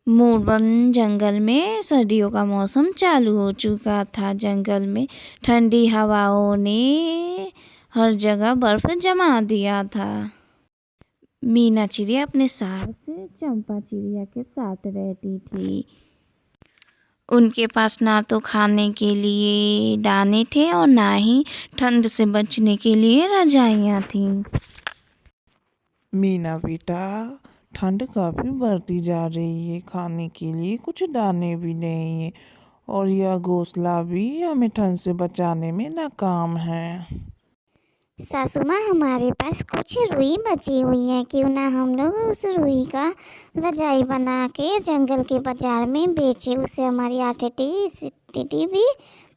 मोरबन जंगल में सर्दियों का मौसम चालू हो चुका था। जंगल में ठंडी हवाओं ने हर जगह बर्फ जमा दिया था। मीना चिड़िया अपने सास चंपा चिड़िया के साथ रहती थी। उनके पास ना तो खाने के लिए दाने थे और ना ही ठंड से बचने के लिए रजाइयाँ थीं। मीना बेटा, ठंड काफ़ी बढ़ती जा रही है। खाने के लिए कुछ दाने भी नहीं है और यह घोंसला भी हमें ठंड से बचाने में नाकाम है। सासू माँ, हमारे पास कुछ रुई बची हुई है, क्यों ना हम लोग उस रुई का रजाई बना के जंगल के बाजार में बेचे। उससे हमारी आर्थिक भी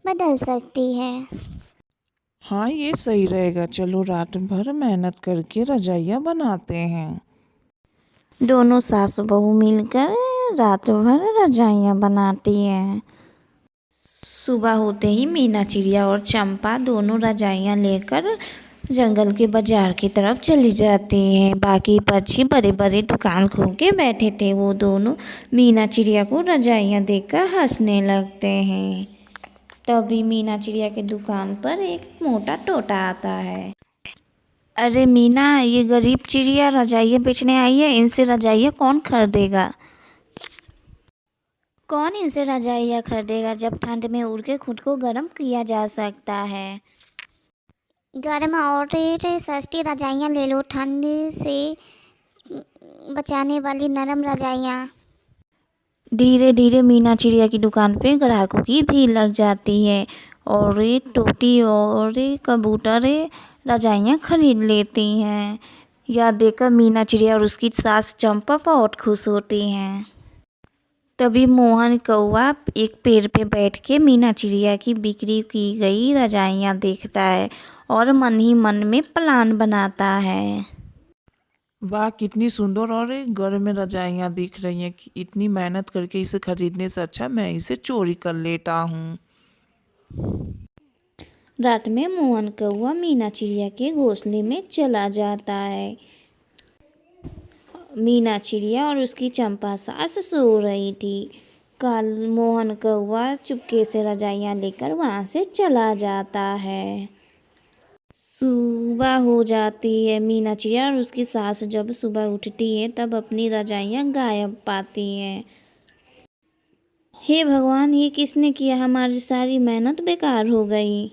बदल सकती है। हाँ, ये सही रहेगा। चलो रात भर मेहनत करके रजाइयाँ बनाते हैं। दोनों सास बहू मिलकर रात भर रजाइयाँ बनाती हैं। सुबह होते ही मीना चिड़िया और चंपा दोनों रजाइयाँ लेकर जंगल के बाजार की तरफ चली जाती हैं। बाकी पक्षी बड़े बड़े दुकान खोल के बैठे थे। वो दोनों मीना चिड़िया को रजाइयाँ देखकर हंसने लगते हैं। तभी मीना चिड़िया की दुकान पर एक मोटा तोता आता है। अरे मीना, ये गरीब चिड़िया रजाइयाँ बेचने आई है। इनसे रजाइयाँ कौन खरीदेगा? कौन इनसे रजाइयाँ खरीदेगा जब ठंड में उड़ के खुद को गर्म किया जा सकता है। गर्म और सस्ती रजाइयाँ ले लो, ठंड से बचाने वाली नरम रजाइयाँ। धीरे धीरे मीना चिड़िया की दुकान पे ग्राहकों की भीड़ लग जाती है और ये तोती और कबूतर रजाइयाँ खरीद लेती हैं। यह देखकर मीना चिड़िया और उसकी सास चंपा बहुत खुश होती हैं। तभी मोहन कौवा एक पेड़ पे बैठ के मीना चिड़िया की बिक्री की गई रजाइयाँ देखता है और मन ही मन में प्लान बनाता है। वाह, कितनी सुंदर और गर्म में रजाइयाँ दिख रही हैं। कि इतनी मेहनत करके इसे खरीदने से अच्छा मैं इसे चोरी कर लेता हूँ। रात में मोहन कौवा मीना चिड़िया के घोंसले में चला जाता है। मीना चिड़िया और उसकी चंपा सास सो रही थी। कल मोहन कौवा चुपके से रजाइयाँ लेकर वहाँ से चला जाता है। सुबह हो जाती है। मीना चिड़िया और उसकी सास जब सुबह उठती है तब अपनी रजाइयाँ गायब पाती हैं। हे भगवान, ये किसने किया? हमारी सारी मेहनत बेकार हो गई।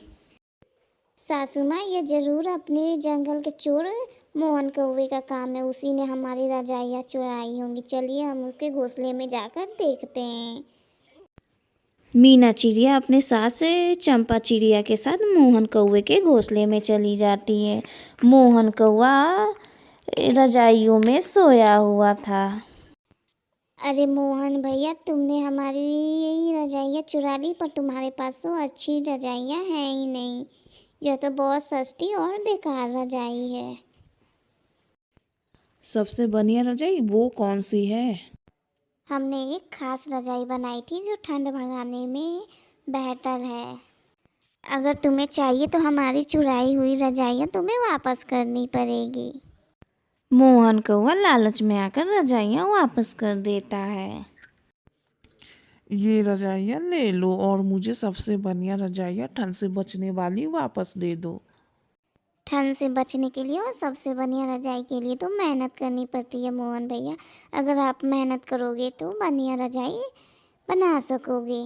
सासू माँ, ये जरूर अपने जंगल के चोर मोहन कौवे का काम है। उसी ने हमारी रजाइयाँ चुराई होंगी। चलिए हम उसके घोंसले में जाकर देखते हैं। मीना चिड़िया अपने सास चंपा चिड़िया के साथ मोहन कौवे के घोंसले में चली जाती है। मोहन कौवा रजाइयों में सोया हुआ था। अरे मोहन भैया, तुमने हमारी यही रजाइयाँ चुरा ली, पर तुम्हारे पास तो अच्छी रजाइयाँ हैं ही नहीं। यह तो बहुत सस्ती और बेकार रजाई है। सबसे बढ़िया रजाई वो कौन सी है? हमने एक खास रजाई बनाई थी जो ठंड भगाने में बेहतर है। अगर तुम्हें चाहिए तो हमारी चुराई हुई रजाइयाँ तुम्हें वापस करनी पड़ेगी। मोहन कौवा लालच में आकर रजाइयाँ वापस कर देता है। ये रजाइयाँ ले लो और मुझे सबसे बढ़िया रजाइयाँ ठंड से बचने वाली वापस दे दो। ठंड से बचने के लिए और सबसे बढ़िया रजाई के लिए तो मेहनत करनी पड़ती है मोहन भैया। अगर आप मेहनत करोगे तो बढ़िया रजाई बना सकोगे।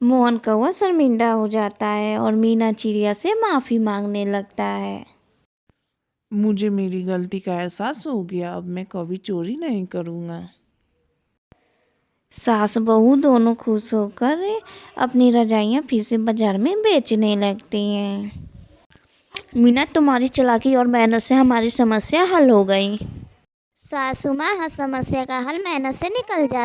मोहन कौवा शर्मिंदा हो जाता है और मीना चिड़िया से माफ़ी मांगने लगता है। मुझे मेरी गलती का एहसास हो गया। अब मैं कभी चोरी नहीं करूँगा। सास बहू दोनों खुश होकर अपनी रजाइयाँ फिर से बाजार में बेचने लगती हैं। मीना, तुम्हारी चालाकी और मेहनत से हमारी समस्या हल हो गई। सासू माँ, हर समस्या का हल मेहनत से निकल जाता है।